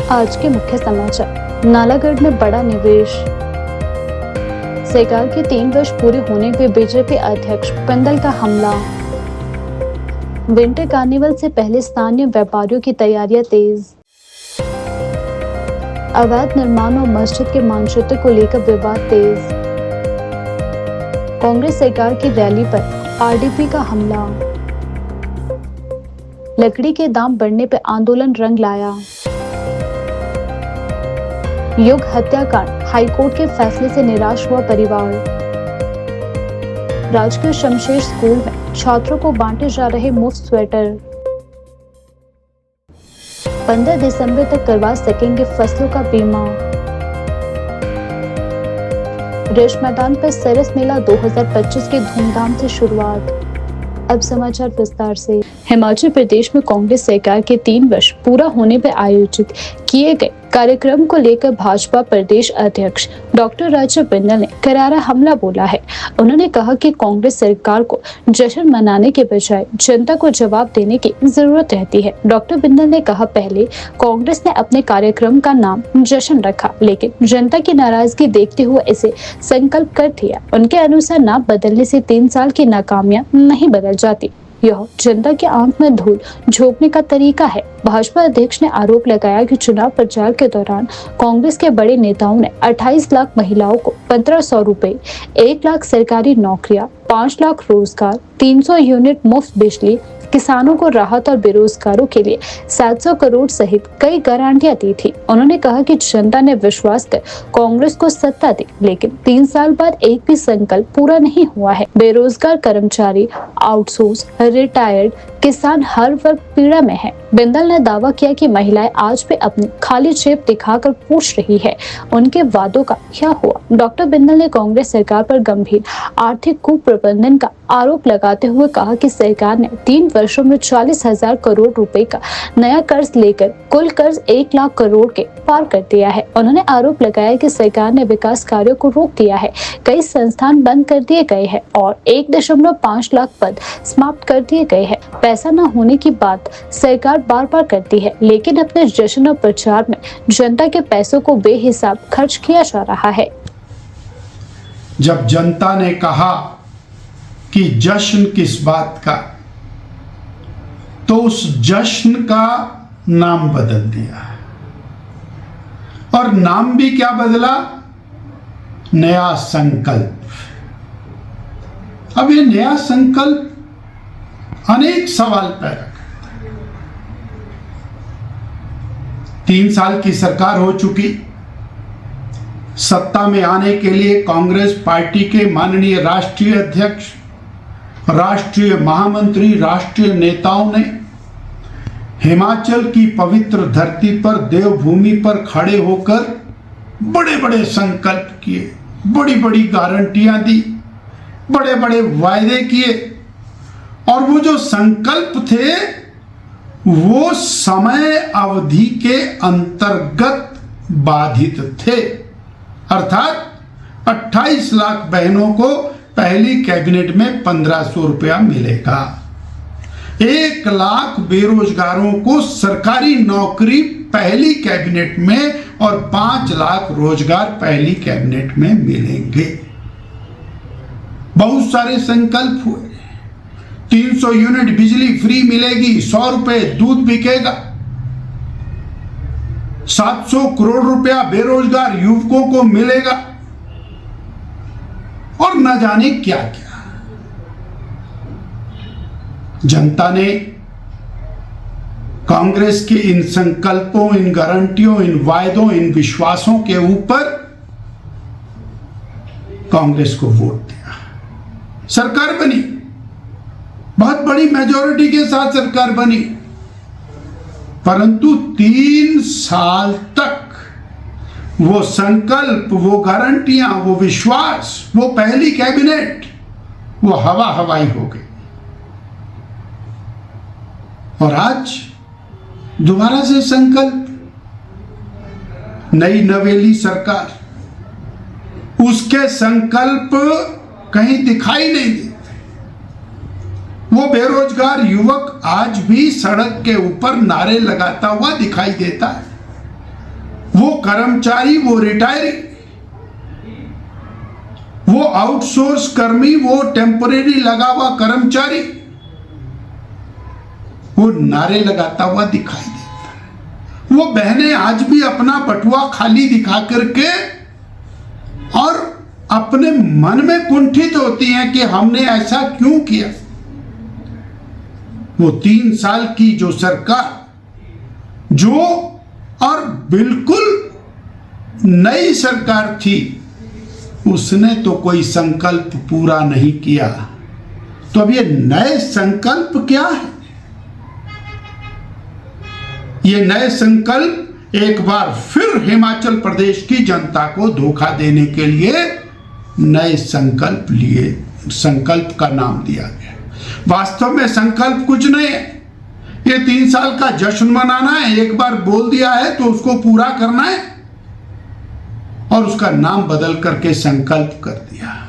आज के मुख्य समाचार। नालागढ़ में बड़ा निवेश। सरकार के 3 वर्ष पूरे होने पे बीजेपी अध्यक्ष बिंदल का हमला। विंटर कार्निवल से पहले स्थानीय व्यापारियों की तैयारियां तेज। अवैध निर्माण और मस्जिद के मानचित्र को लेकर विवाद तेज। कांग्रेस सरकार की रैली पर आरडीपी का हमला। लकड़ी के दाम बढ़ने पर आंदोलन रंग लाया। युग हत्याकांड, हाईकोर्ट के फैसले से निराश हुआ परिवार। राजकीय शमशेर स्कूल में छात्रों को बांटे जा रहे मुफ्त स्वेटर। 15 दिसंबर तक करवा सकेंगे फसलों का बीमा। रिज मैदान पर सरस मेला 2025 की धूमधाम से शुरुआत। अब समाचार विस्तार से। हिमाचल प्रदेश में कांग्रेस सरकार के 3 वर्ष पूरा होने पर आयोजित किए गए कार्यक्रम को लेकर भाजपा प्रदेश अध्यक्ष डॉक्टर राजा बिंदल ने करारा हमला बोला है। उन्होंने कहा कि कांग्रेस सरकार को जश्न मनाने के बजाय जनता को जवाब देने की जरूरत रहती है। डॉक्टर बिंदल ने कहा, पहले कांग्रेस ने अपने कार्यक्रम का नाम जश्न रखा, लेकिन जनता की नाराजगी देखते हुए इसे संकल्प कर दिया। उनके अनुसार नाम बदलने से 3 साल की नाकामियां नहीं बदल जाती, यह जनता की आंख में धूल झोंकने का तरीका है। भाजपा अध्यक्ष ने आरोप लगाया कि चुनाव प्रचार के दौरान कांग्रेस के बड़े नेताओं ने 28 लाख महिलाओं को 1500 रुपए, 1 लाख सरकारी नौकरियां, 5 लाख रोजगार, 300 यूनिट मुफ्त बिजली, किसानों को राहत और बेरोजगारों के लिए 700 करोड़ सहित कई गारंटियां दी थी। उन्होंने कहा कि जनता ने विश्वास कर कांग्रेस को सत्ता दी, लेकिन 3 साल बाद एक भी संकल्प पूरा नहीं हुआ है। बेरोजगार कर्मचारी, आउटसोर्स, रिटायर्ड, किसान हर वर्ग पीड़ा में है। बिंदल ने दावा किया कि महिलाएं आज भी अपनी खाली जेब दिखाकर पूछ रही है, उनके वादों का क्या हुआ। डॉक्टर बिंदल ने कांग्रेस सरकार पर गंभीर आर्थिक कुप्रबंधन का आरोप लगाते हुए कहा कि सरकार ने 3 वर्षों में 40,000 करोड़ रुपए का नया कर्ज लेकर कुल कर्ज 1 लाख करोड़ के पार कर दिया है। उन्होंने आरोप लगाया कि सरकार ने विकास कार्यों को रोक दिया है, कई संस्थान बंद कर दिए गए हैं और 1.5 लाख पद समाप्त कर दिए गए हैं। पैसा न होने की बात सरकार बार बार करती है, लेकिन अपने जश्न और प्रचार में जनता के पैसों को बेहिसाब खर्च किया जा रहा है। जब जनता ने कहा कि जश्न किस बात का, तो उस जश्न का नाम बदल दिया और नाम भी क्या बदला, नया संकल्प। अब ये नया संकल्प अनेक सवाल पैदा करता है। 3 साल की सरकार हो चुकी, सत्ता में आने के लिए कांग्रेस पार्टी के माननीय राष्ट्रीय अध्यक्ष, राष्ट्रीय महामंत्री, राष्ट्रीय नेताओं ने हिमाचल की पवित्र धरती पर, देवभूमि पर खड़े होकर बड़े बड़े संकल्प किए, बड़ी बड़ी गारंटियां दी, बड़े बड़े वायदे किए और वो जो संकल्प थे वो समय अवधि के अंतर्गत बाधित थे। अर्थात 28 लाख बहनों को पहली कैबिनेट में 1500 रुपया मिलेगा, 1 लाख बेरोजगारों को सरकारी नौकरी पहली कैबिनेट में और 5 लाख रोजगार पहली कैबिनेट में मिलेंगे। बहुत सारे संकल्प हुए। 300 यूनिट बिजली फ्री मिलेगी, 100 रुपए दूध बिकेगा, 700 करोड़ रुपया बेरोजगार युवकों को मिलेगा और न जाने क्या क्या। जनता ने कांग्रेस के इन संकल्पों, इन गारंटियों, इन वायदों, इन विश्वासों के ऊपर कांग्रेस को वोट दिया। सरकार बनी, बहुत बड़ी मेजॉरिटी के साथ सरकार बनी, परंतु 3 साल तक वो संकल्प, वो गारंटियां, वो विश्वास, वो पहली कैबिनेट, वो हवा हवाई हो गई। और आज दोबारा से संकल्प, नई नवेली सरकार, उसके संकल्प कहीं दिखाई नहीं देते। वो बेरोजगार युवक आज भी सड़क के ऊपर नारे लगाता हुआ दिखाई देता है। वो कर्मचारी, वो रिटायरी, वो आउटसोर्स कर्मी, वो टेम्परेरी लगा हुआ कर्मचारी, वो नारे लगाता हुआ दिखाई देता है। वो बहनें आज भी अपना बटुआ खाली दिखा करके और अपने मन में कुंठित होती हैं कि हमने ऐसा क्यों किया। वो 3 साल की जो सरकार जो और बिल्कुल नई सरकार थी, उसने तो कोई संकल्प पूरा नहीं किया। तो अब ये नए संकल्प क्या है? ये नए संकल्प एक बार फिर हिमाचल प्रदेश की जनता को धोखा देने के लिए नए संकल्प लिए, संकल्प का नाम दिया गया। वास्तव में संकल्प कुछ नहीं है। ये 3 साल का जश्न मनाना है। एक बार बोल दिया है तो उसको पूरा करना है और उसका नाम बदल करके संकल्प कर दिया।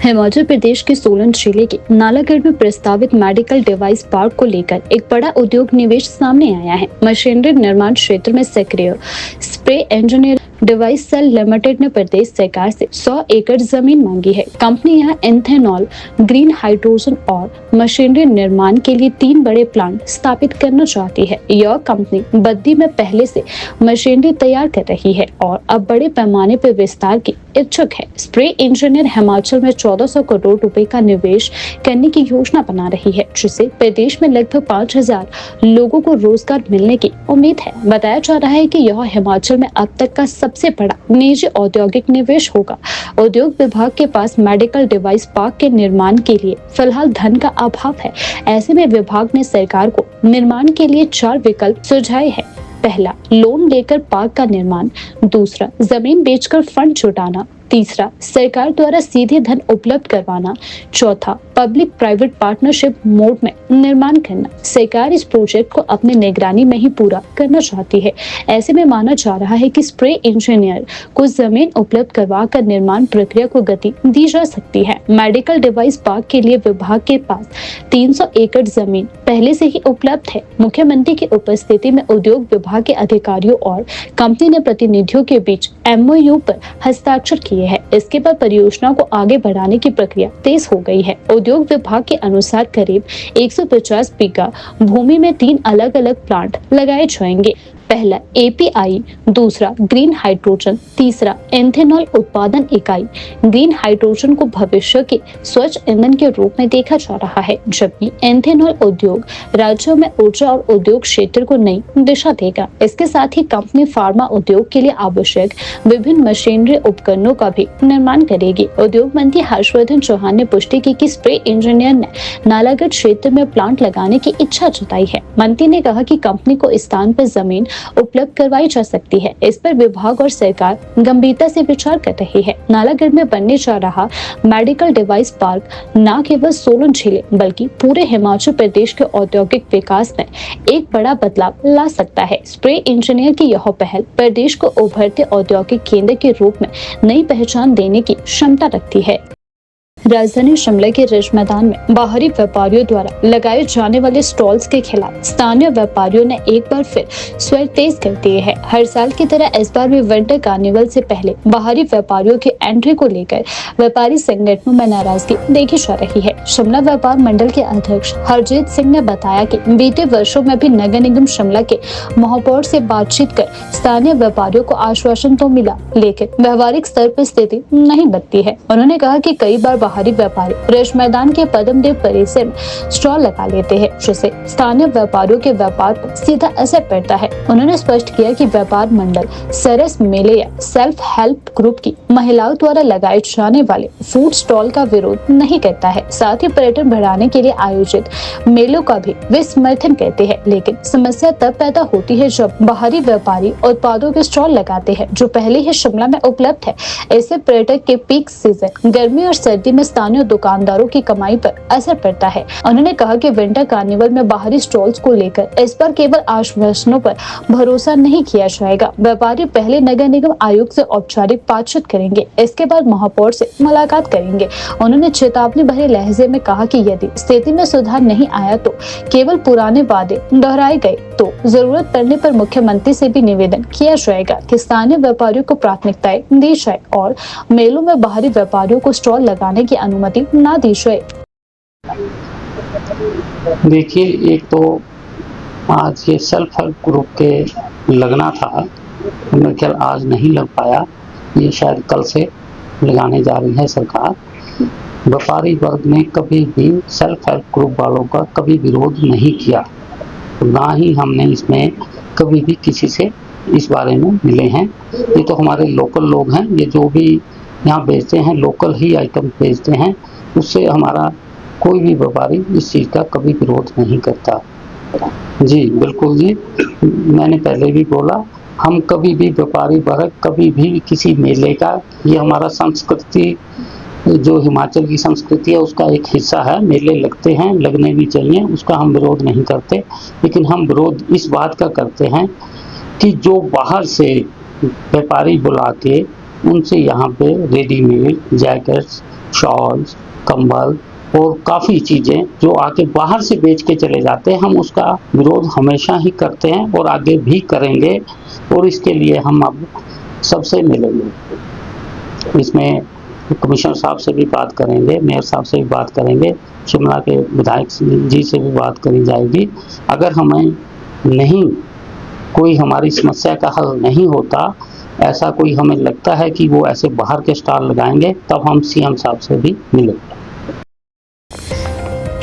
हिमाचल प्रदेश के सोलन जिले के नालागढ़ में प्रस्तावित मेडिकल डिवाइस पार्क को लेकर एक बड़ा उद्योग निवेश सामने आया है। मशीनरी निर्माण क्षेत्र में सक्रिय spray engineer device cell limited ने प्रदेश सरकार से 100 एकड़ जमीन मांगी है। कंपनी यहाँ एथेनॉल, ग्रीन हाइड्रोजन और मशीनरी निर्माण के लिए 3 बड़े प्लांट स्थापित करना चाहती है। यह कंपनी बद्दी में पहले से मशीनरी तैयार कर रही है और अब बड़े पैमाने पर विस्तार की इच्छुक है। स्प्रे इंजीनियर हिमाचल में 1400 करोड़ रुपए का निवेश करने की योजना बना रही है, जिससे प्रदेश में लगभग 5000 लोगों को रोजगार मिलने की उम्मीद है। बताया जा रहा है कि यह हिमाचल में अब तक का सबसे बड़ा निजी औद्योगिक निवेश होगा। उद्योग विभाग के पास मेडिकल डिवाइस पार्क के निर्माण के लिए फिलहाल धन का अभाव है। ऐसे में विभाग ने सरकार को निर्माण के लिए 4 विकल्प सुझाए हैं। पहला, लोन लेकर पार्क का निर्माण। दूसरा, जमीन बेचकर फंड जुटाना। तीसरा, सरकार द्वारा सीधे धन उपलब्ध करवाना। चौथा, पब्लिक प्राइवेट पार्टनरशिप मोड में निर्माण करना। सरकार इस प्रोजेक्ट को अपने निगरानी में ही पूरा करना चाहती है। ऐसे में माना जा रहा है कि स्प्रे इंजीनियर को जमीन उपलब्ध करवा कर निर्माण प्रक्रिया को गति दी जा सकती है। मेडिकल डिवाइस पार्क के लिए विभाग के पास 300 एकड़ जमीन पहले से ही उपलब्ध है। मुख्यमंत्री की उपस्थिति में उद्योग विभाग के अधिकारियों और कंपनी ने प्रतिनिधियों के बीच MOU पर हस्ताक्षर किए हैं। इसके बाद परियोजना को आगे बढ़ाने की प्रक्रिया तेज हो गई है। उद्योग विभाग के अनुसार करीब 150 बीघा भूमि में 3 अलग अलग प्लांट लगाए जाएंगे। पहला API, दूसरा ग्रीन हाइड्रोजन, तीसरा एथेनॉल उत्पादन इकाई। ग्रीन हाइड्रोजन को भविष्य के स्वच्छ ईंधन के रूप में देखा जा रहा है, जबकि एथेनॉल उद्योग राज्यों में ऊर्जा और उद्योग क्षेत्र को नई दिशा देगा। इसके साथ ही कंपनी फार्मा उद्योग के लिए आवश्यक विभिन्न मशीनरी उपकरणों का भी निर्माण करेगी। उद्योग मंत्री हर्षवर्धन चौहान ने पुष्टि की कि स्प्रे इंजीनियर ने नालागढ़ क्षेत्र में प्लांट लगाने की इच्छा जताई है। मंत्री ने कहा कि कंपनी को इस स्थान पर जमीन उपलब्ध करवाई जा सकती है। इस पर विभाग और सरकार गंभीरता से विचार कर रही है। नालागढ़ में बनने जा रहा मेडिकल डिवाइस पार्क न केवल सोलन जिले बल्कि पूरे हिमाचल प्रदेश के औद्योगिक विकास में एक बड़ा बदलाव ला सकता है। स्प्रे इंजीनियर की यह पहल प्रदेश को उभरते औद्योगिक केंद्र के रूप में नई पहचान देने की क्षमता रखती है। राजधानी शिमला के रिज मैदान में बाहरी व्यापारियों द्वारा लगाए जाने वाले स्टॉल्स के खिलाफ स्थानीय व्यापारियों ने एक बार फिर स्वर तेज कर दिए हैं। हर साल की तरह इस बार भी विंटर कार्निवल से पहले बाहरी व्यापारियों की एंट्री को लेकर व्यापारी संगठनों में नाराजगी देखी जा रही है। शिमला व्यापार मंडल के अध्यक्ष हरजीत सिंह ने बताया कि बीते वर्षों में भी नगर निगम शिमला के महापौर से बातचीत कर स्थानीय व्यापारियों को आश्वासन तो मिला, लेकिन व्यवहारिक स्तर पर स्थिति नहीं बनती है। उन्होंने कहा कि कई बार बाहरी व्यापारी रिज मैदान के पद्मदेव परिसर में स्टॉल लगा लेते हैं, जिससे स्थानीय व्यापारियों के व्यापार पर सीधा असर पड़ता है। उन्होंने स्पष्ट किया कि व्यापार मंडल सरस मेले या सेल्फ हेल्प ग्रुप की महिलाओं द्वारा लगाए जाने वाले फूड स्टॉल का विरोध नहीं करता है। साथ ही पर्यटन बढ़ाने के लिए आयोजित मेलों का भी वे समर्थन करते हैं, लेकिन समस्या तब पैदा होती है जब बाहरी व्यापारी उत्पादों के स्टॉल लगाते हैं जो पहले ही शिमला में उपलब्ध है। इससे पर्यटक के पीक सीजन गर्मी और सर्दी में स्थानीय दुकानदारों की कमाई पर असर पड़ता है। उन्होंने कहा कि विंटर कार्निवल में बाहरी स्टॉल्स को लेकर इस पर केवल आश्वासनों पर भरोसा नहीं किया जाएगा। व्यापारी पहले नगर निगम आयुक्त से औपचारिक बातचीत करेंगे, इसके बाद महापौर से मुलाकात करेंगे। उन्होंने चेतावनी भरे लहजे में कहा कि यदि स्थिति में सुधार नहीं आया तो केवल पुराने वादे दोहराए गए तो जरूरत पड़ने पर मुख्यमंत्री से भी निवेदन किया जाएगा कि स्थानीय व्यापारियों को प्राथमिकताएं दी जाए और मेलों में बाहरी व्यापारियों को स्टॉल लगाने की अनुमति न दी जाए। देखिए, एक तो आज ये सेल्फ हेल्प ग्रुप के लगना था, मेरे ख्याल आज नहीं लग पाया, ये शायद कल से लगाने जा रही है सरकार। व्यापारी वर्ग ने कभी भी सेल्फ हेल्प ग्रुप वालों का कभी विरोध नहीं किया, ना ही हमने इसमें कभी भी किसी से इस बारे में मिले हैं। ये तो हमारे लोकल लोग हैं, ये जो भी यहाँ बेचते हैं लोकल ही आइटम बेचते हैं, उससे हमारा कोई भी व्यापारी इस चीज़ का कभी विरोध नहीं करता। जी बिल्कुल जी, मैंने पहले भी बोला, हम कभी भी व्यापारी वर्ग कभी भी किसी मेले का, ये हमारा संस्कृति जो हिमाचल की संस्कृति है उसका एक हिस्सा है, मेले लगते हैं, लगने भी चाहिए, उसका हम विरोध नहीं करते। लेकिन हम विरोध इस बात का करते हैं कि जो बाहर से व्यापारी बुला के उनसे यहाँ पे रेडीमेड जैकेट्स, शॉल्स, कंबल और काफ़ी चीज़ें जो आके बाहर से बेच के चले जाते हैं, हम उसका विरोध हमेशा ही करते हैं और आगे भी करेंगे। और इसके लिए हम अब सबसे मिलेंगे, इसमें कमिश्नर साहब से भी बात करेंगे, मेयर साहब से भी बात करेंगे, शिमला के विधायक जी से भी बात करी जाएगी। अगर हमें नहीं कोई हमारी समस्या का हल नहीं होता, ऐसा कोई हमें लगता है कि वो ऐसे बाहर के स्टॉल लगाएंगे, तब हम सीएम साहब से भी मिलेंगे।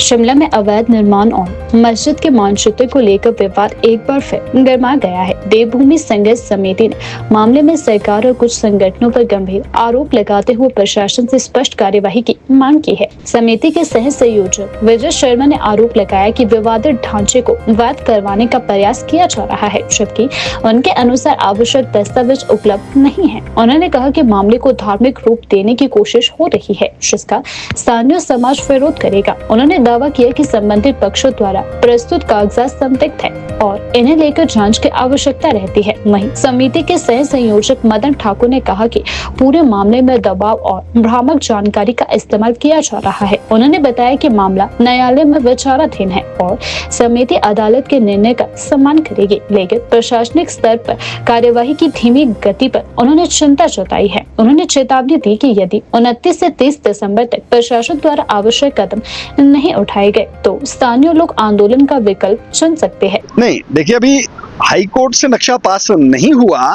शिमला में अवैध निर्माण और मस्जिद के मानचित्र को लेकर विवाद एक बार फिर गर्मा गया है। देवभूमि संघर्ष समिति ने मामले में सरकार और कुछ संगठनों पर गंभीर आरोप लगाते हुए प्रशासन से स्पष्ट कार्यवाही की मांग की है। समिति के सह संयोजक विजय शर्मा ने आरोप लगाया कि विवादित ढांचे को वैध करवाने का प्रयास किया जा रहा है, जबकि उनके अनुसार आवश्यक दस्तावेज उपलब्ध नहीं है। उन्होंने कहा कि मामले को धार्मिक रूप देने की कोशिश हो रही है, जिसका स्थानीय समाज विरोध करेगा। उन्होंने दावा किया कि संबंधित पक्षों द्वारा प्रस्तुत कागजात संदिग्ध है और इन्हें लेकर जांच की आवश्यकता रहती है। वहीं समिति के सह संयोजक मदन ठाकुर ने कहा कि पूरे मामले में दबाव और भ्रामक जानकारी का इस्तेमाल किया जा रहा है। उन्होंने बताया कि मामला न्यायालय में विचाराधीन है और समिति अदालत के निर्णय का सम्मान करेगी, लेकिन प्रशासनिक स्तर पर कार्यवाही की धीमी गति पर उन्होंने चिंता जताई है। उन्होंने चेतावनी दी कि यदि 29 से 30 दिसंबर तक प्रशासन द्वारा आवश्यक कदम नहीं उठाए गए तो स्थानीय लोग आंदोलन का विकल्प चुन सकते हैं। नहीं, देखिए, अभी हाई कोर्ट से नक्शा पास नहीं हुआ,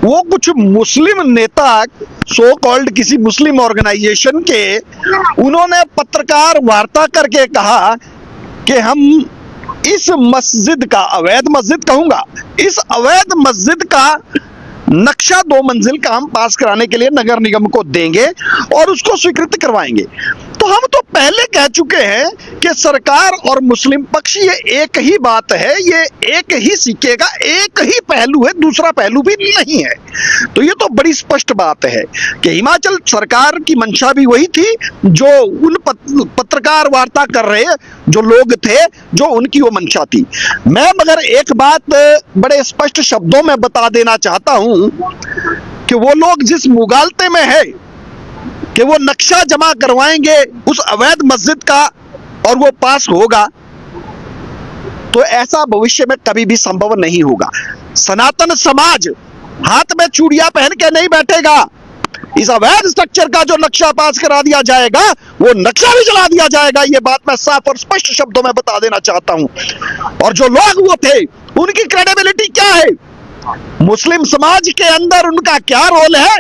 वो कुछ मुस्लिम नेता सो कॉल्ड किसी मुस्लिम ऑर्गेनाइजेशन के, उन्होंने पत्रकार वार्ता करके कहा कि हम इस मस्जिद का, अवैध मस्जिद कहूंगा, इस अवैध मस्जिद का नक्शा 2 मंजिल का हम पास कराने के लिए नगर निगम को देंगे और उसको स्वीकृत करवाएंगे। तो हम तो पहले कह चुके हैं कि सरकार और मुस्लिम पक्ष ये एक ही बात है, ये एक ही सिक्के का एक ही पहलू है, दूसरा पहलू भी नहीं है। तो ये तो बड़ी स्पष्ट बात है कि हिमाचल सरकार की मंशा भी वही थी जो उन पत्रकार वार्ता कर रहे जो लोग थे, जो उनकी वो मंशा थी। मैं मगर एक बात बड़े स्पष्ट शब्दों में बता देना चाहता हूं कि वो लोग जिस मुगालते में है कि वो नक्शा जमा करवाएंगे उस अवैध मस्जिद का और वो पास होगा, तो ऐसा भविष्य में कभी भी संभव नहीं होगा। सनातन समाज हाथ में चूड़ियां पहन के नहीं बैठेगा। इस अवैध स्ट्रक्चर का जो नक्शा पास करा दिया जाएगा वो नक्शा भी जला दिया जाएगा। ये बात मैं साफ और स्पष्ट शब्दों में बता देना चाहता हूं। और जो लोग वो थे उनकी क्रेडिबिलिटी क्या है, मुस्लिम समाज के अंदर उनका क्या रोल है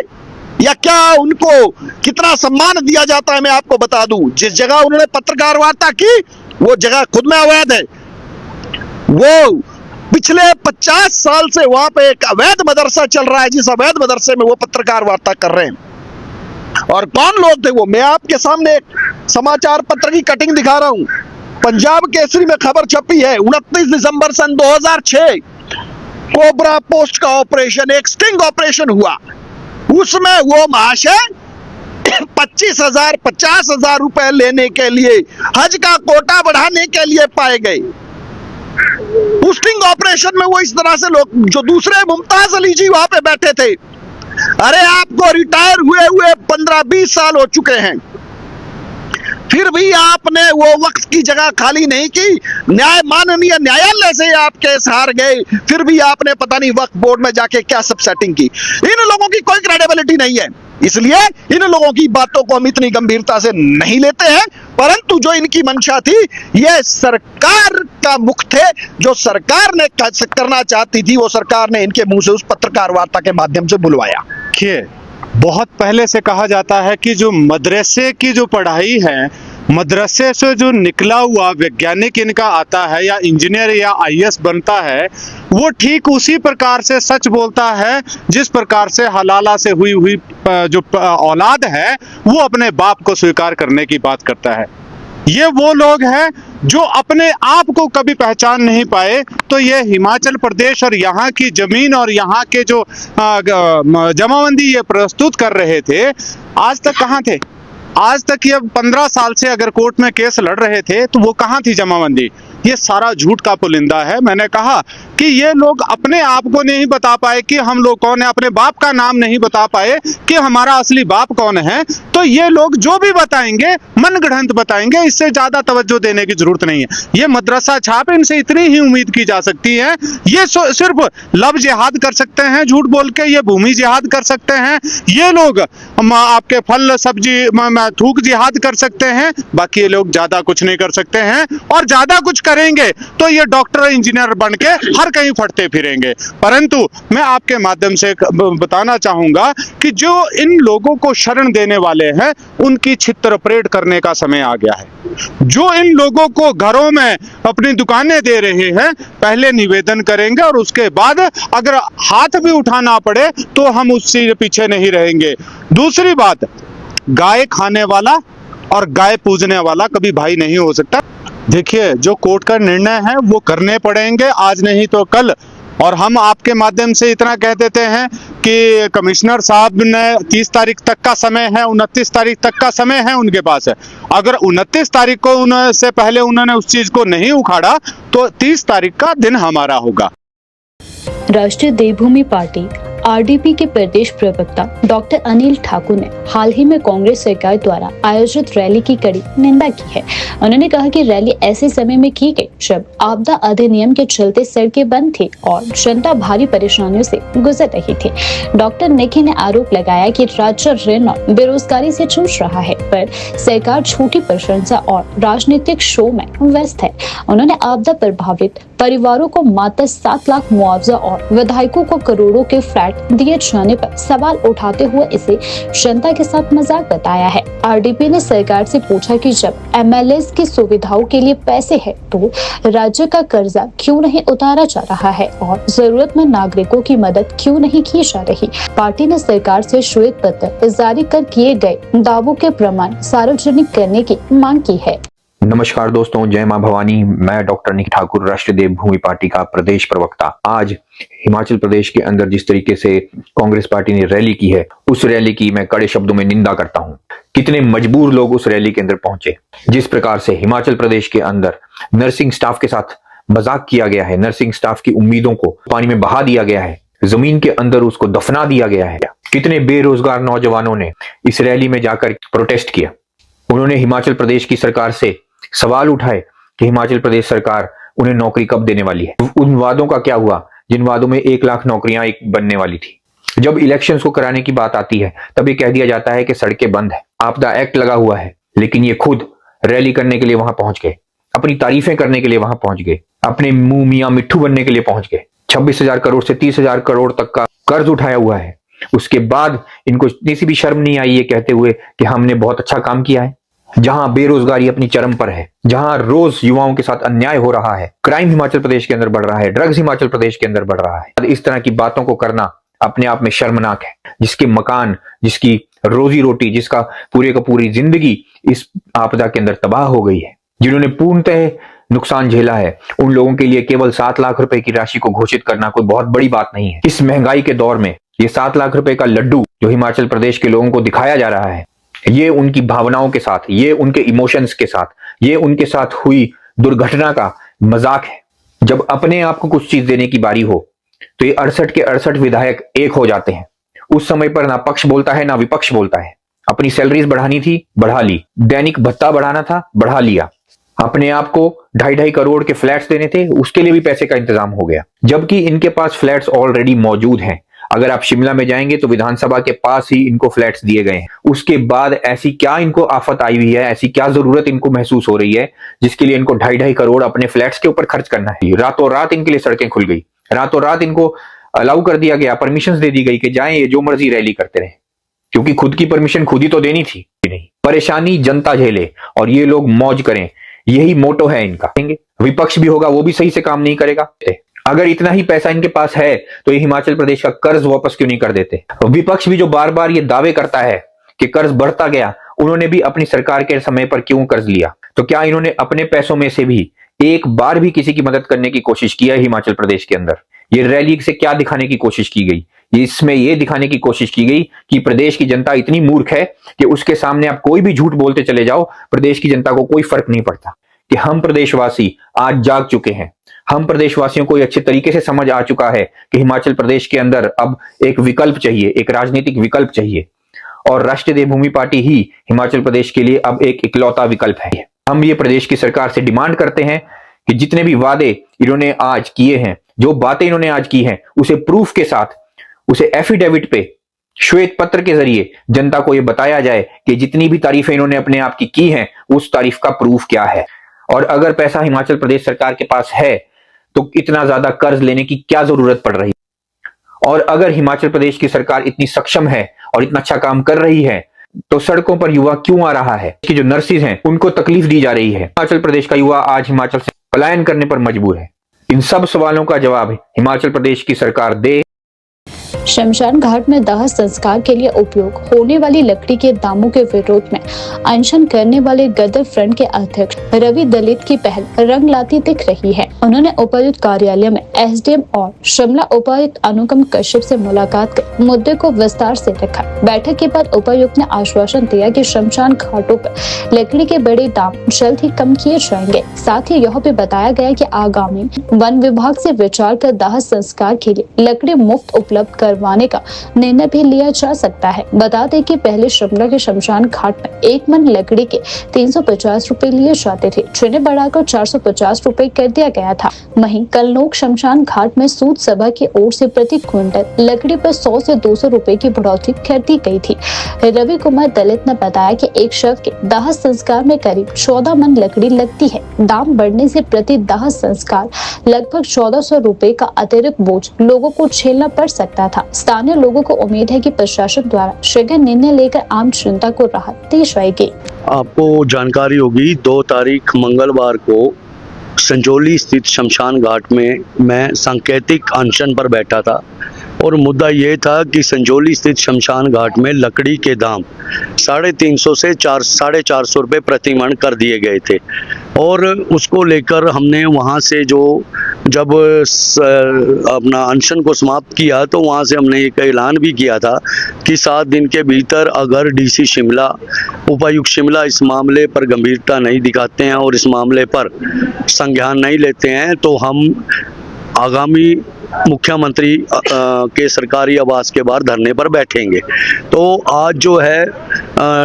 या क्या उनको कितना सम्मान दिया जाता है, मैं आपको बता दूं। जिस जगह उन्होंने पत्रकार वार्ता की वो जगह खुद में अवैध है। वो पिछले 50 साल से वहां पे एक अवैध मदरसा चल रहा है, जिस अवैध मदरसे में वो पत्रकार वार्ता कर रहे हैं। और कौन लोग थे वो, मैं आपके सामने एक समाचार पत्र की कटिंग दिखा रहा हूं। पंजाब केसरी में खबर छपी है 29 दिसंबर सन 2006 कोबरा पोस्ट का ऑपरेशन, एक स्टिंग ऑपरेशन हुआ। उसमें वो महाशय 25,000 50,000 रुपए लेने के लिए, हज का कोटा बढ़ाने के लिए पाए गए। पुस्टिंग ऑपरेशन में वो इस तरह से लोग, जो दूसरे मुमताज अली जी वहां पे बैठे थे, अरे आपको रिटायर हुए 15-20 साल हो चुके हैं, फिर भी आपने वो वक्त की जगह खाली नहीं की। माननीय न्यायालय से आप केस हार गए, फिर भी आपने पता नहीं वक्फ बोर्ड में जाके क्या सब सेटिंग की। इन लोगों की कोई क्रेडिबिलिटी नहीं है, इसलिए इन लोगों की बातों को हम इतनी गंभीरता से नहीं लेते हैं। परंतु जो इनकी मंशा थी, ये सरकार का मुख थे, जो सरकार ने करना चाहती थी वो सरकार ने इनके मुंह से उस पत्रकार वार्ता के माध्यम से बुलवाया। देखिए, बहुत पहले से कहा जाता है कि जो मदरसे की जो पढ़ाई है, मदरसे से जो निकला हुआ वैज्ञानिक इनका आता है या इंजीनियर या आईएएस बनता है, वो ठीक उसी प्रकार से सच बोलता है जिस प्रकार से हलाला से हुई जो औलाद है वो अपने बाप को स्वीकार करने की बात करता है। ये वो लोग हैं जो अपने आप को कभी पहचान नहीं पाए। तो ये हिमाचल प्रदेश और यहाँ की जमीन और यहाँ के जो जमाबंदी ये प्रस्तुत कर रहे थे, आज तक कहाँ थे? आज तक ये 15 साल से अगर कोर्ट में केस लड़ रहे थे तो वो कहाँ थी जमाबंदी? ये सारा झूठ का पुलिंदा है। मैंने कहा कि ये लोग अपने आप को नहीं बता पाए कि हम लोग कौन है, अपने बाप का नाम नहीं बता पाए कि हमारा असली बाप कौन है। तो ये लोग जो भी बताएंगे मनगढ़ंत बताएंगे, इससे ज्यादा तवज्जो देने की जरूरत नहीं है। ये मदरसा छाप, इनसे इतनी ही उम्मीद की जा सकती है। ये सिर्फ लब जिहाद कर सकते हैं झूठ बोल के, ये भूमि जिहाद कर सकते हैं, ये लोग आपके फल सब्जी थूक जिहाद कर सकते हैं, बाकी ये लोग ज्यादा कुछ नहीं कर सकते हैं। और ज्यादा कुछ करेंगे तो ये डॉक्टर इंजीनियर बन के हर कहीं फटते फिरेंगे। परंतु मैं आपके माध्यम से बताना चाहूंगा कि जो इन लोगों को शरण देने वाले हैं, उनकी छित्र परेड करने का समय आ गया है। जो इन लोगों को घरों में अपनी दुकानें दे रहे हैं, पहले निवेदन करेंगे और उसके बाद अगर हाथ भी उठाना पड़े तो हम उससे पीछे नहीं रहेंगे। दूसरी बात, गाय खाने वाला और गाय पूजने वाला कभी भाई नहीं हो सकता। देखिए, जो कोर्ट का निर्णय है वो करने पड़ेंगे, आज नहीं तो कल। और हम आपके माध्यम से इतना कह देते हैं कि कमिश्नर साहब ने 30 तारीख तक का समय है, 29 तारीख तक का समय है उनके पास है। अगर 29 तारीख को उनसे पहले उन्होंने उस चीज को नहीं उखाड़ा तो 30 तारीख का दिन हमारा होगा। राष्ट्रीय देवभूमि पार्टी आरडीपी के प्रदेश प्रवक्ता डॉक्टर अनिल ठाकुर ने हाल ही में कांग्रेस सरकार द्वारा आयोजित रैली की कड़ी निंदा की है। उन्होंने कहा कि रैली ऐसे समय में की गई जब आपदा अधिनियम के चलते सड़कें बंद थी और जनता भारी परेशानियों से गुजर रही थी। डॉक्टर नेकी ने आरोप लगाया कि राज्य ऋण और बेरोजगारी से जूझ रहा है, पर सरकार झूठी प्रशंसा और राजनीतिक शो में व्यस्त है। उन्होंने आपदा प्रभावित परिवारों को मात्र 7 लाख मुआवजा और विधायकों को करोड़ों के फ्लैट दिए जाने पर सवाल उठाते हुए इसे जनता के साथ मजाक बताया है। आरडीपी ने सरकार से पूछा कि जब एमएलएस की सुविधाओं के लिए पैसे है तो राज्य का कर्जा क्यों नहीं उतारा जा रहा है और जरूरतमंद नागरिकों की मदद क्यों नहीं की जा रही। पार्टी ने सरकार से श्वेत पत्र जारी कर किए गए दावों के प्रमाण सार्वजनिक करने की मांग की है। नमस्कार दोस्तों, जय मां भवानी। मैं डॉक्टर निकी ठाकुर, राष्ट्रीय देवभूमि पार्टी का प्रदेश प्रवक्ता। आज हिमाचल प्रदेश के अंदर जिस तरीके से कांग्रेस पार्टी ने रैली की है, उस रैली की मैं कड़े शब्दों में निंदा करता हूं। कितने मजबूर लोग उस रैली के अंदर पहुंचे। जिस प्रकार से हिमाचल प्रदेश के अंदर नर्सिंग स्टाफ के साथ मजाक किया गया है, नर्सिंग स्टाफ की उम्मीदों को पानी में बहा दिया गया है, जमीन के अंदर उसको दफना दिया गया है। कितने बेरोजगार नौजवानों ने इस रैली में जाकर प्रोटेस्ट किया। उन्होंने हिमाचल प्रदेश की सरकार से सवाल उठाए कि हिमाचल प्रदेश सरकार उन्हें नौकरी कब देने वाली है। उन वादों का क्या हुआ जिन वादों में 1 लाख नौकरियां बनने वाली थी। जब इलेक्शंस को कराने की बात आती है तब ये कह दिया जाता है कि सड़कें बंद है, आपदा एक्ट लगा हुआ है, लेकिन ये खुद रैली करने के लिए वहां पहुंच गए, अपनी तारीफें करने के लिए वहां पहुंच गए, अपने मुंह मियां मिट्ठू बनने के लिए पहुंच गए। 26,000 करोड़ से 30,000 करोड़ तक का कर्ज उठाया हुआ है। उसके बाद इनको इतनी सी भी शर्म नहीं आई ये कहते हुए कि हमने बहुत अच्छा काम किया है। जहां बेरोजगारी अपनी चरम पर है, जहां रोज युवाओं के साथ अन्याय हो रहा है, क्राइम हिमाचल प्रदेश के अंदर बढ़ रहा है, ड्रग्स हिमाचल प्रदेश के अंदर बढ़ रहा है, इस तरह की बातों को करना अपने आप में शर्मनाक है। जिसके मकान, जिसकी रोजी रोटी, जिसका पूरे का पूरी जिंदगी इस आपदा के अंदर तबाह हो गई है, जिन्होंने पूर्णतः नुकसान झेला है, उन लोगों के लिए केवल 7 लाख रुपए की राशि को घोषित करना कोई बहुत बड़ी बात नहीं है। इस महंगाई के दौर में ये 7 लाख रुपए का लड्डू जो हिमाचल प्रदेश के लोगों को दिखाया जा रहा है, ये उनकी भावनाओं के साथ, ये उनके इमोशंस के साथ, ये उनके साथ हुई दुर्घटना का मजाक है। जब अपने आप को कुछ चीज देने की बारी हो तो ये 68 के 68 विधायक एक हो जाते हैं। उस समय पर ना पक्ष बोलता है ना विपक्ष बोलता है। अपनी सैलरीज बढ़ानी थी, बढ़ा ली। दैनिक भत्ता बढ़ाना था, बढ़ा लिया। अपने आप को 2.5 करोड़ के फ्लैट्स देने थे, उसके लिए भी पैसे का इंतजाम हो गया, जबकि इनके पास फ्लैट्स ऑलरेडी मौजूद हैं। अगर आप शिमला में जाएंगे तो विधानसभा के पास ही इनको फ्लैट्स दिए गए हैं। उसके बाद ऐसी क्या इनको आफत आई हुई है, ऐसी क्या जरूरत इनको महसूस हो रही है जिसके लिए इनको 2.5 करोड़ अपने फ्लैट्स के ऊपर खर्च करना है। रातों रात इनके लिए सड़कें खुल गई, रातों रात इनको अलाउ कर दिया गया, परमिशन दे दी गई कि जाएं ये जो मर्जी रैली करते रहे, क्योंकि खुद की परमिशन खुद ही तो देनी थी। नहीं, परेशानी जनता झेले और ये लोग मौज करें, यही मोटो है इनका। विपक्ष भी होगा वो भी सही से काम नहीं करेगा। अगर इतना ही पैसा इनके पास है तो ये हिमाचल प्रदेश का कर्ज वापस क्यों नहीं कर देते? विपक्ष भी जो बार बार ये दावे करता है कि कर्ज बढ़ता गया, उन्होंने भी अपनी सरकार के समय पर क्यों कर्ज लिया? तो क्या इन्होंने अपने पैसों में से भी एक बार भी किसी की मदद करने की कोशिश किया है हिमाचल प्रदेश के अंदर? ये रैली से क्या दिखाने की कोशिश की गई? इसमें यह दिखाने की कोशिश की गई कि प्रदेश की जनता इतनी मूर्ख है कि उसके सामने आप कोई भी झूठ बोलते चले जाओ, प्रदेश की जनता को कोई फर्क नहीं पड़ता। कि हम प्रदेशवासी आज जाग चुके हैं, हम प्रदेशवासियों को अच्छे तरीके से समझ आ चुका है कि हिमाचल प्रदेश के अंदर अब एक विकल्प चाहिए, एक राजनीतिक विकल्प चाहिए, और राष्ट्रीय देवभूमि पार्टी ही हिमाचल प्रदेश के लिए अब एक इकलौता विकल्प है। हम ये प्रदेश की सरकार से डिमांड करते हैं कि जितने भी वादे इन्होंने आज किए हैं, जो बातें इन्होंने आज की हैं, उसे प्रूफ के साथ, उसे एफिडेविट पे, श्वेत पत्र के जरिए जनता को यह बताया जाए कि जितनी भी तारीफें इन्होंने अपने आप की हैं, उस तारीफ का प्रूफ क्या है। और अगर पैसा हिमाचल प्रदेश सरकार के पास है तो इतना ज्यादा कर्ज लेने की क्या जरूरत पड़ रही है? और अगर हिमाचल प्रदेश की सरकार इतनी सक्षम है और इतना अच्छा काम कर रही है तो सड़कों पर युवा क्यों आ रहा है? कि जो नर्सिस हैं उनको तकलीफ दी जा रही है। हिमाचल प्रदेश का युवा आज हिमाचल से पलायन करने पर मजबूर है। इन सब सवालों का जवाब हिमाचल प्रदेश की सरकार दे। शमशान घाट में दाह संस्कार के लिए उपयोग होने वाली लकड़ी के दामों के विरोध में अनशन करने वाले गदर फ्रंट के अध्यक्ष रवि दलित की पहल रंग लाती दिख रही है। उन्होंने उपायुक्त कार्यालय में एसडीएम और शिमला उपायुक्त अनुपम कश्यप से मुलाकात कर मुद्दे को विस्तार से रखा। बैठक के बाद उपायुक्त ने आश्वासन दिया कि शमशान घाटों पर लकड़ी के बड़े दाम जल्द ही कम किए जाएंगे। साथ ही यह भी बताया गया कि आगामी वन विभाग से विचार कर दाह संस्कार के लिए लकड़ी मुफ्त उपलब्ध करवाने का निर्णय भी लिया जा सकता है। बता दें कि पहले शिमला के शमशान घाट में एक मन लकड़ी के 350 रुपए लिए जाते थे, जिन्हें बढ़ाकर 450 रुपए कर दिया गया था। वहीं कलनोक शमशान घाट में सूद सभा की ओर से प्रति क्विंटल लकड़ी पर 100 से 200 रुपए की बढ़ोतरी कर दी गई थी। रवि कुमार दलित ने बताया कि एक शव के दाह संस्कार में करीब 14 मन लकड़ी लगती है। दाम बढ़ने से प्रति दाह संस्कार लगभग 1400 रुपए का अतिरिक्त बोझ लोगों को झेलना पड़ सकता था। स्थानीय लोगों को उम्मीद है कि प्रशासन द्वारा शीघ्र निर्णय लेकर आम जनता को राहत दी जाएगी। आपको जानकारी होगी 2 तारीख मंगलवार को संजौली स्थित शमशान घाट में मैं सांकेतिक अनशन पर बैठा था और मुद्दा ये था कि संजौली स्थित शमशान घाट में लकड़ी के दाम 350 से 450 रुपये प्रति मन कर दिए गए थे और उसको लेकर हमने वहाँ से जब अपना अनशन को समाप्त किया तो वहाँ से हमने एक ऐलान भी किया था कि 7 दिन के भीतर अगर डीसी शिमला, उपायुक्त शिमला इस मामले पर गंभीरता नहीं दिखाते हैं और इस मामले पर संज्ञान नहीं लेते हैं तो हम आगामी मुख्यमंत्री के सरकारी आवास के बाहर धरने पर बैठेंगे। तो आज जो है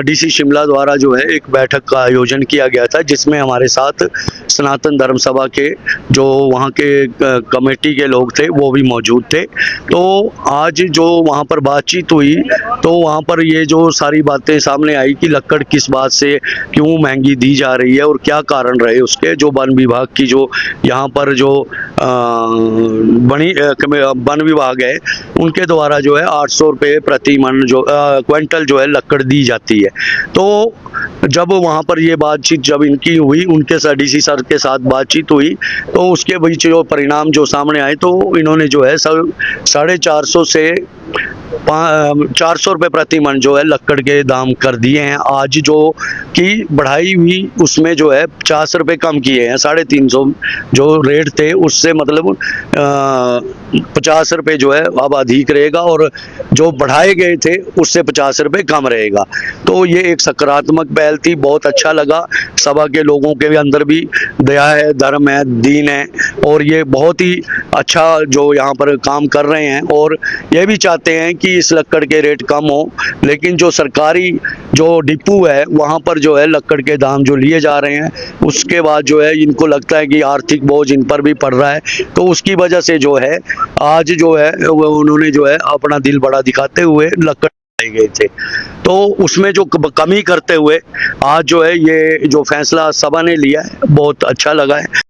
डीसी शिमला द्वारा जो है एक बैठक का आयोजन किया गया था जिसमें हमारे साथ सनातन धर्म सभा के जो वहाँ के कमेटी के लोग थे वो भी मौजूद थे। तो आज जो वहाँ पर बातचीत हुई तो वहाँ पर ये जो सारी बातें सामने आई कि लक्कड़ किस बात से क्यों महंगी दी जा रही है और क्या कारण रहे उसके। जो वन विभाग की जो यहाँ पर जो वन विभाग है उनके द्वारा जो है 800 रुपये प्रति मन जो क्विंटल जो है लकड़ दी जाती है। तो जब वहाँ पर ये बातचीत जब इनकी हुई, उनके साथ डीसी सर के साथ बातचीत हुई तो उसके बीच जो परिणाम जो सामने आए तो इन्होंने जो है 450 से 400 रुपये प्रति मन जो है लक्कड़ के दाम कर दिए हैं। आज जो कि बढ़ाई हुई उसमें जो है 50 रुपये कम किए हैं। 350 जो रेट थे उससे मतलब 50 रुपए जो है अब अधिक रहेगा, और जो बढ़ाए गए थे उससे 50 रुपए कम रहेगा। तो ये एक सकारात्मक पहल थी, बहुत अच्छा लगा। सभा के लोगों के अंदर भी दया है, धर्म है, दीन है, और ये बहुत ही अच्छा जो यहाँ पर काम कर रहे हैं, और ये भी चाहते हैं कि इस लक्कड़ के रेट कम हो। लेकिन जो सरकारी जो डिपो है वहाँ पर जो है लक्कड़ के दाम जो लिए जा रहे हैं, उसके बाद जो है इनको लगता है कि आर्थिक बोझ इन पर भी पड़ रहा है, तो उसकी वजह से जो है आज जो है उन्होंने जो है अपना दिल बड़ा दिखाते हुए लक्कड़ गए थे। तो उसमें जो कमी करते हुए आज जो है ये जो फैसला सभा ने लिया है बहुत अच्छा लगा है।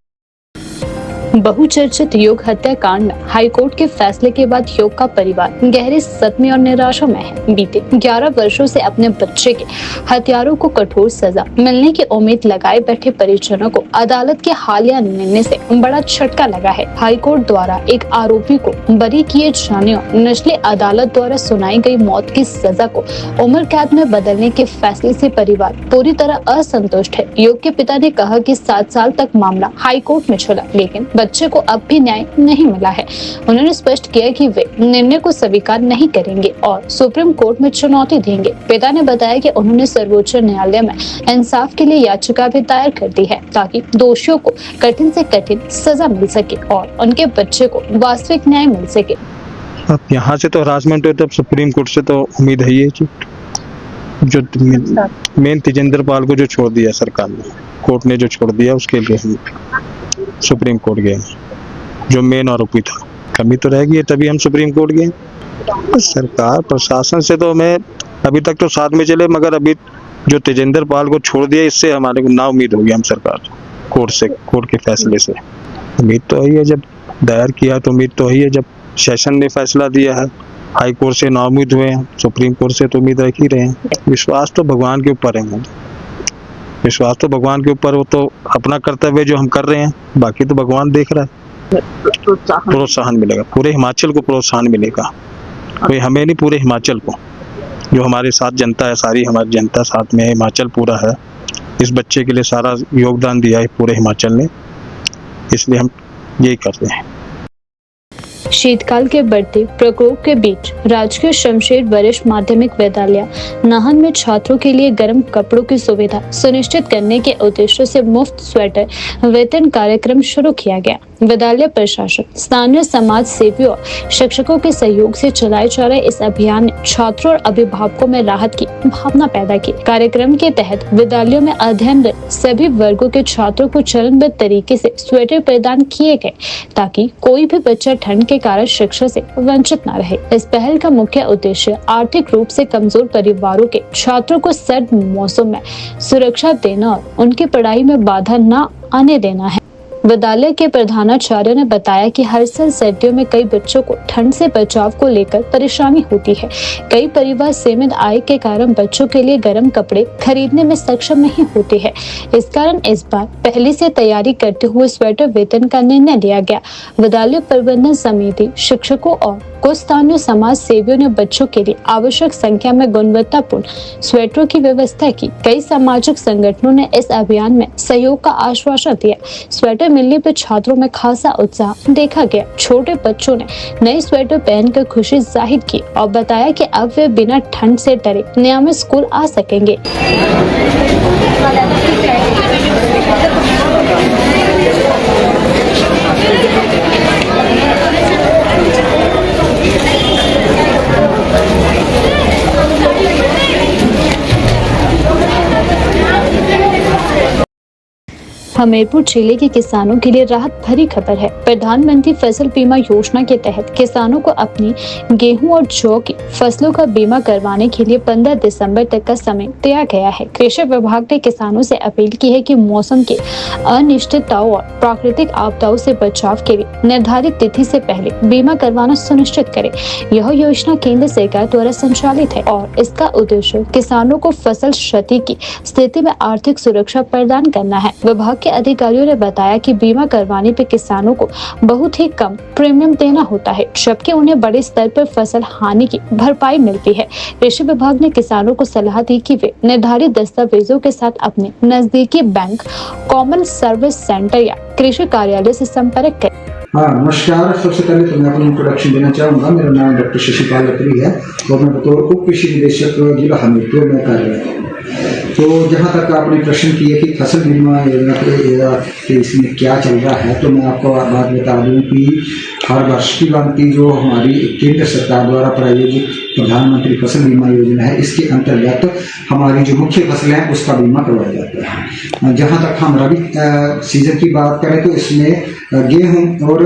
बहुचर्चित योग हत्याकांड में हाईकोर्ट के फैसले के बाद योग का परिवार गहरे सदमे और निराशा में है। बीते 11 वर्षों से अपने बच्चे के हत्यारों को कठोर सजा मिलने की उम्मीद लगाए बैठे परिजनों को अदालत के हालिया निर्णय से बड़ा झटका लगा है। हाईकोर्ट द्वारा एक आरोपी को बरी किए जाने और निचली अदालत द्वारा सुनाई गई मौत की सजा को उम्र कैद में बदलने के फैसले से परिवार पूरी तरह असंतुष्ट है। योग के पिता ने कहा कि 7 साल तक मामला हाईकोर्ट में चला, लेकिन बच्चे को अब भी न्याय नहीं मिला है। उन्होंने स्पष्ट किया कि वे निर्णय को स्वीकार नहीं करेंगे और सुप्रीम कोर्ट में चुनौती देंगे। पिता ने बताया कि उन्होंने सर्वोच्च न्यायालय में इंसाफ के लिए याचिका भी दायर कर दी है, ताकि दोषियों को कठिन से कठिन सजा मिल सके और उनके बच्चे को वास्तविक न्याय मिल सके। अब यहाँ से तो हरासमेंट हुई, तब सुप्रीम कोर्ट से तो उम्मीद है ही, जो मेन तेजेंद्र पाल को जो छोड़ दिया सरकार ने, कोर्ट ने जो छोड़ दिया, उसके लिए हम सुप्रीम कोर्ट गए। जो मेन आरोपी था, कमी तो रहेगी, तभी हम सुप्रीम कोर्ट गए। सरकार प्रशासन से तो मैं अभी तक तो साथ में चले, मगर अभी जो तेजेंद्र पाल को छोड़ दिया, इससे हमारे को ना उम्मीद होगी हम सरकार कोर्ट से, कोर्ट के फैसले से। उम्मीद तो ही है, जब दायर किया तो उम्मीद तो ही है, जब सेशन ने फैसला दिया है, हाई कोर्ट से ना उम्मीद हुए हैं, सुप्रीम कोर्ट से तो उम्मीद रख ही रहे हैं। विश्वास तो भगवान के ऊपर है, विश्वास तो भगवान के ऊपर, वो तो अपना कर्तव्य जो हम कर रहे हैं, बाकी तो भगवान देख रहा है। प्रोत्साहन मिलेगा, पूरे हिमाचल को प्रोत्साहन मिलेगा, कोई हमें नहीं, पूरे हिमाचल को। जो हमारे साथ जनता है, सारी हमारी जनता साथ में है, हिमाचल पूरा है। इस बच्चे के लिए सारा योगदान दिया है पूरे हिमाचल ने, इसलिए हम यही करते हैं। शीतकाल के बढ़ते प्रकोप के बीच राजकीय शमशेर वरिष्ठ माध्यमिक विद्यालय नाहन में छात्रों के लिए गर्म कपड़ों की सुविधा सुनिश्चित करने के उद्देश्य से मुफ्त स्वेटर वितरण कार्यक्रम शुरू किया गया। विद्यालय प्रशासन, स्थानीय समाज सेवियों और शिक्षकों के सहयोग से चलाए जा रहे इस अभियान ने छात्रों और अभिभावकों में राहत की भावना पैदा की। कार्यक्रम के तहत विद्यालयों में अध्ययनरत सभी वर्गों के छात्रों को चरणबद्ध तरीके से स्वेटर प्रदान किए गए, ताकि कोई भी बच्चा ठंड के कारण शिक्षा से वंचित न रहे। इस पहल का मुख्य उद्देश्य आर्थिक रूप से कमजोर परिवारों के छात्रों को सर्द मौसम में सुरक्षा देना और उनकी पढ़ाई में बाधा न आने देना है। विद्यालय के प्रधानाचार्य ने बताया कि हर साल सर्दियों में कई बच्चों को ठंड से बचाव को लेकर परेशानी होती है। कई परिवार सीमित आय के कारण बच्चों के लिए गर्म कपड़े खरीदने में सक्षम नहीं होते हैं। इस कारण इस बार पहले से तैयारी करते हुए स्वेटर वितरण का निर्णय लिया गया। विद्यालय प्रबंधन समिति, शिक्षकों और कुछ स्थानीय समाज सेवियों ने बच्चों के लिए आवश्यक संख्या में गुणवत्तापूर्ण स्वेटरों की व्यवस्था की। कई सामाजिक संगठनों ने इस अभियान में सहयोग का आश्वासन दिया। स्वेटर मिलने पर छात्रों में खासा उत्साह देखा गया। छोटे बच्चों ने नए स्वेटर पहनकर खुशी जाहिर की और बताया कि अब वे बिना ठंड से डरे नियमित स्कूल आ सकेंगे। हमीरपुर जिले के किसानों के लिए राहत भरी खबर है। प्रधानमंत्री फसल बीमा योजना के तहत किसानों को अपनी गेहूं और जौ की फसलों का बीमा करवाने के लिए 15 दिसंबर तक का समय दिया गया है। कृषि विभाग ने किसानों से अपील की है कि मौसम की अनिश्चितताओं और प्राकृतिक आपदाओं से बचाव के लिए निर्धारित तिथि से पहले बीमा करवाना सुनिश्चित करें। यह योजना केंद्र सरकार द्वारा संचालित है और इसका उद्देश्य किसानों को फसल क्षति की स्थिति में आर्थिक सुरक्षा प्रदान करना है। विभाग के अधिकारियों ने बताया कि बीमा करवाने पर किसानों को बहुत ही कम प्रीमियम देना होता है, जबकि उन्हें बड़े स्तर पर फसल हानि की भरपाई मिलती है। कृषि विभाग ने किसानों को सलाह दी कि वे निर्धारित दस्तावेजों के साथ अपने नजदीकी बैंक, कॉमन सर्विस सेंटर या कृषि कार्यालय से संपर्क करें। हाँ नमस्कार। सबसे पहले तो मैं अपनी इंट्रोडक्शन देना चाहूँगा। मेरा नाम डॉक्टर शशिपाल अत्री है और मैं बतौर उप कृषि निदेशक जिला हमीरपुर में कार्यरत हूँ। तो जहाँ तक आपने प्रश्न किया कि फसल बीमा योजना के इसमें क्या चल रहा है, तो मैं आपको बात बता दूँ कि हर वर्ष की भांति जो हमारी केंद्र सरकार द्वारा प्रायोजित प्रधानमंत्री फसल बीमा योजना है, इसके अंतर्गत हमारी जो मुख्य फसलें हैं उसका बीमा करवाया जाता है। जहाँ तक हम रबी सीजन की बात करें तो इसमें गेहूं और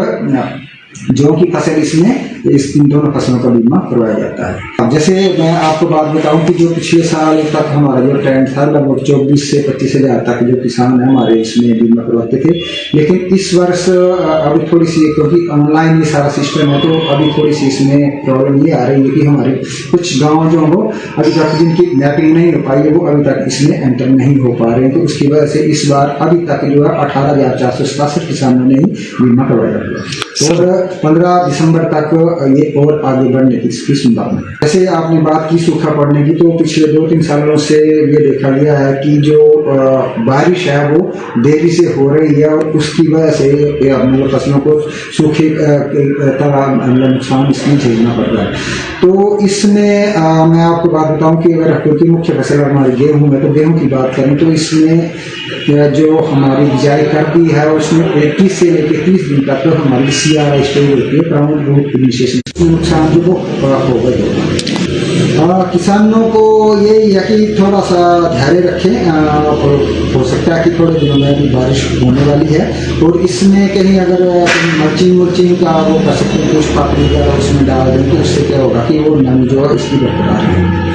जौ की फसल इसमें इन दोनों फसलों का बीमा करवाया जाता है। अब जैसे मैं आपको बात बताऊं कि जो पिछले साल तक हमारा जो ट्रेंड था लगभग 24 से 25 हज़ार तक जो किसान हैं हमारे इसमें बीमा करवाते थे, लेकिन इस वर्ष अभी थोड़ी सी, क्योंकि ऑनलाइन ये सारा सिस्टम है, तो अभी थोड़ी सी इसमें प्रॉब्लम ये आ रही है कि हमारे कुछ गाँव जो हो अभी तक जिनकी मैपिंग नहीं हो पाई है वो अभी तक इसमें एंटर नहीं हो पा रहे हैं। तो उसकी वजह से इस बार अभी तक जो है 18,467 किसानों ने ही बीमा करवाया है और 15 दिसंबर तक ये और आगे बढ़ने की इसकी संभावना है। जैसे आपने बात की सूखा पड़ने की, तो पिछले 2-3 सालों से ये देखा गया है कि जो बारिश है वो देरी से हो रही है और उसकी वजह से मतलब फसलों को सूखे तरह नुकसान इसमें झेलना पड़ रहा है। तो इसमें मैं आपको बात बताऊं कि अगर क्योंकि मुख्य फसल हमारे गेहूँ है, तो गेहूँ की बात करें तो इसमें जो हमारी बिजाई करती है उसमें 21 से लेकर 30 दिन तक तो हमारी CRI स्टेज होती है, प्राउंड रूट इनिशिएशन। नुकसान जो वो हो गए। किसानों को यही है कि थोड़ा सा धैर्य रखें। हो सकता है कि थोड़े दिनों में अभी बारिश होने वाली है और इसमें कहीं अगर मल्चिंग का वो कर सकते हैं, कुछ पापड़ी वगैरह उसमें डाल दें, तो उससे क्या होगा कि वो नमी जो है इसकी बरकरार है।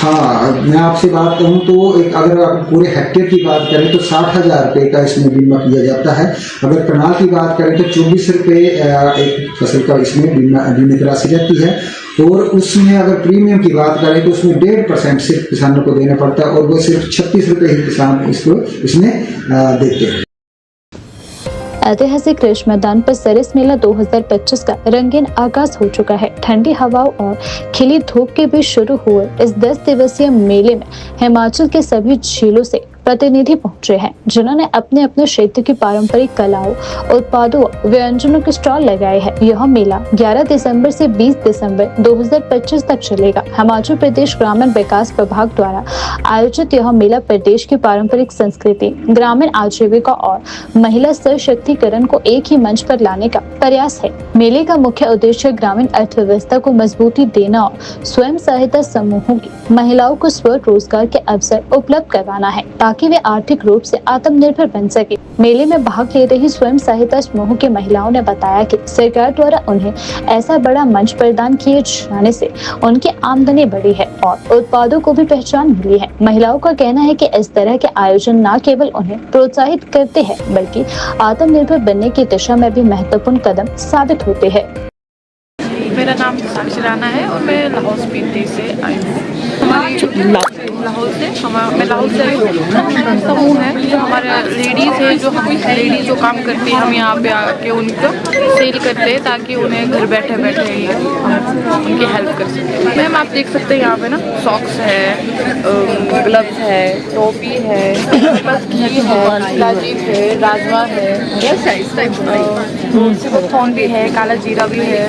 हाँ, मैं आपसे बात करूँ तो एक अगर आप पूरे हेक्टेयर की बात करें तो 60,000 रुपये का इसमें बीमा किया जाता है। अगर कनाल की बात करें तो 24 रुपये एक फसल का इसमें बीमित राशि रहती है और उसमें अगर प्रीमियम की बात करें तो उसमें 1.5% सिर्फ किसानों को देना पड़ता है और वो सिर्फ 36 रुपये ही किसान इसको इसमें देते हैं। ऐतिहासिक रेश मैदान पर सरस मेला 2025 का रंगीन आगाज हो चुका है। ठंडी हवाओं और खिली धूप के बीच शुरू हुए इस 10 दिवसीय मेले में हिमाचल के सभी जिलों से प्रतिनिधि पहुंचे हैं, जिन्होंने अपने अपने क्षेत्र की पारंपरिक कलाओं, उत्पादों, व्यंजनों के स्टॉल लगाए हैं। यह मेला 11 दिसंबर से 20 दिसंबर 2025 तक चलेगा। हिमाचल प्रदेश ग्रामीण विकास विभाग द्वारा आयोजित यह मेला प्रदेश की पारंपरिक संस्कृति, ग्रामीण आजीविका और महिला सशक्तिकरण को एक ही मंच पर लाने का प्रयास है। मेले का मुख्य उद्देश्य ग्रामीण अर्थव्यवस्था को मजबूती देना और स्वयं सहायता समूहों की महिलाओं को स्वरोजगार के अवसर उपलब्ध करवाना है, ताकि वे आर्थिक रूप से आत्मनिर्भर बन सके। मेले में भाग ले रही स्वयं सहायता समूह की महिलाओं ने बताया कि सरकार द्वारा उन्हें ऐसा बड़ा मंच प्रदान किए जाने से उनकी आमदनी बढ़ी है और उत्पादों को भी पहचान मिली है। महिलाओं का कहना है कि इस तरह के आयोजन न केवल उन्हें प्रोत्साहित करते हैं बल्कि आत्मनिर्भर बनने की दिशा में भी महत्वपूर्ण कदम साबित होते हैं। मेरा नाम साक्षी राणा है और मैं लाहौल स्पीति से आई हूँ। लाहौल से मैं लाहौल से समूह है जो हमारे लेडीज़ है, जो हम लेडीज़ जो काम करती हैं, हम यहाँ पे आके उनको सेल करते हैं ताकि उन्हें घर बैठे बैठे ही हम उनकी हेल्प कर सकें। मैम आप देख सकते हैं यहाँ पे ना सॉक्स है, ग्लव्स है, टोपी है, घी है, शिलाजीत है, राजमा है, फोन भी है, काला जीरा भी है।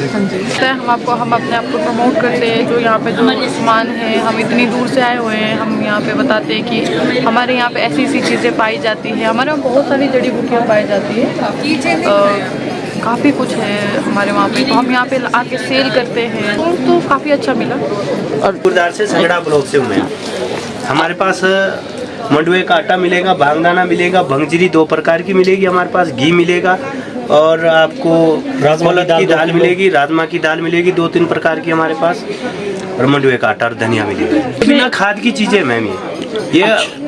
हम अपने आप को प्रमोट करते हैं। जो यहाँ पे जो सामान है, हम इतनी दूर से आए हुए हैं, हम यहाँ पे बताते हैं कि हमारे यहाँ पे ऐसी ऐसी चीज़ें पाई जाती हैं। हमारे यहाँ बहुत सारी जड़ी बूटियाँ पाई जाती है, काफ़ी कुछ है हमारे वहाँ पे, तो हम यहाँ पे आके सेल करते हैं, तो काफ़ी अच्छा मिला। और गुरदार से संगड़ा ब्लॉक से हूँ मैं। हमारे पास मंडुए का आटा मिलेगा, बांगदाना मिलेगा, भंगजीरी 2 प्रकार की मिलेगी हमारे पास, घी मिलेगा और आपको उड़द की दाल मिलेगी, राजमा की दाल मिलेगी, 2-3 प्रकार की हमारे पास, और मंडुए का आटा और धनिया मिलेगा। बिना खाद की चीज़ें मैम ये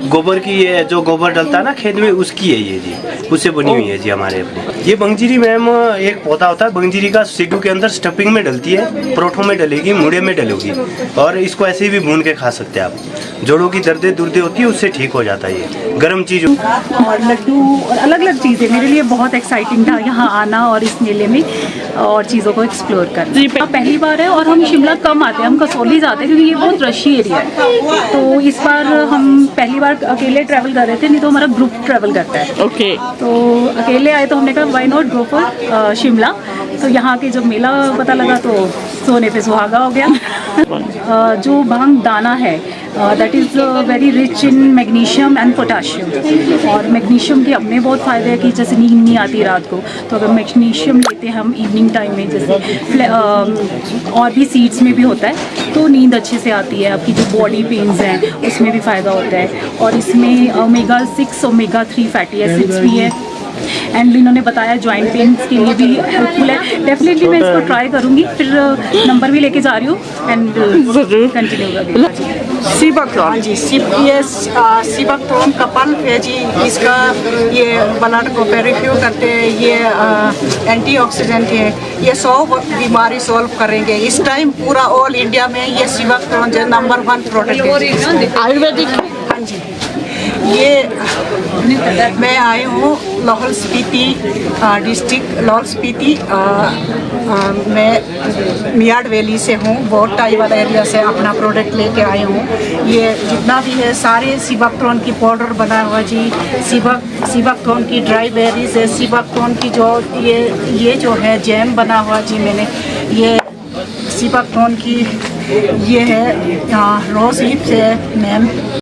गोबर की, ये जो गोबर डलता है ना खेत में उसकी है ये जी, उससे बनी हुई है जी हमारे अपने। ये बंगजीरी मैम एक पौधा होता है बंगजीरी का, सिड्डू के अंदर स्टफिंग में डलती है, परोठों में डलेगी, मुड़े में डलेगी और इसको ऐसे भी भून के खा सकते हैं आप। जोड़ों की दर्दें दुर्दे होती है उससे ठीक हो जाता है ये गर्म चीज़। और लड्डू और अलग अलग चीज़ें मेरे लिए बहुत एक्साइटिंग था यहाँ आना और इस मेले में और चीज़ों को एक्सप्लोर करना। पहली बार है और हम शिमला कम आते हैं, हम कसौली जाते हैं क्योंकि ये बहुत रशी एरिया है, तो इस बार हम पहली बार बार अकेले ट्रैवल कर रहे थे, नहीं तो हमारा ग्रुप ट्रैवल करता है। ओके। तो अकेले आए तो हमने कहा why not go for Shimla. तो यहाँ के जब मेला पता लगा तो सोने पे सुहागा हो गया। जो भांग दाना है that is very rich in magnesium and potassium, और मैग्नीशियम के अपने बहुत फ़ायदे हैं कि जैसे नींद नहीं आती रात को, तो अगर मैग्नीशियम लेते हैं हम इवनिंग टाइम में, जैसे और भी सीड्स में भी होता है, तो नींद अच्छे से आती है। आपकी जो बॉडी पेन्स हैं उसमें भी फ़ायदा होता है, और इसमें ओमेगा 6 ओमेगा 3 फैटी एसिड्स भी है। एंड इन्होंने बताया जॉइंट पेन्स के लिए भी हेल्पफुल है। डेफिनेटली मैं इसको ट्राई करूँगी, फिर नंबर भी लेके जा रही हूँ एंड कंटिन्यू करूँगी। सीबकथ्रोन। हाँ जी, ये सीबकथ्रोन कपाल है जी, इसका ये ब्लड को प्योरीफाई करते हैं, ये एंटीऑक्सीडेंट है, ये 100 बीमारी सॉल्व करेंगे। इस टाइम पूरा ऑल इंडिया में ये सीबकथ्रोन जो नंबर 1 प्रोडक्ट है आयुर्वेदिक। हाँ जी, ये मैं आई हूँ लाहौल स्पीति डिस्ट्रिक्ट, लाहौल स्पीति मैं मियाड वैली से हूँ, बहुत टाई वाला एरिया से अपना प्रोडक्ट लेके आई हूँ। ये जितना भी है सारे सीबकथ्रोन की पाउडर बना हुआ जी, सीबकथ्रोन की ड्राई बेरीज है, सीबकथ्रोन की जो ये जो है जैम बना हुआ जी, मैंने ये सीबकथ्रोन की ये है रोज लिप्स है मैम।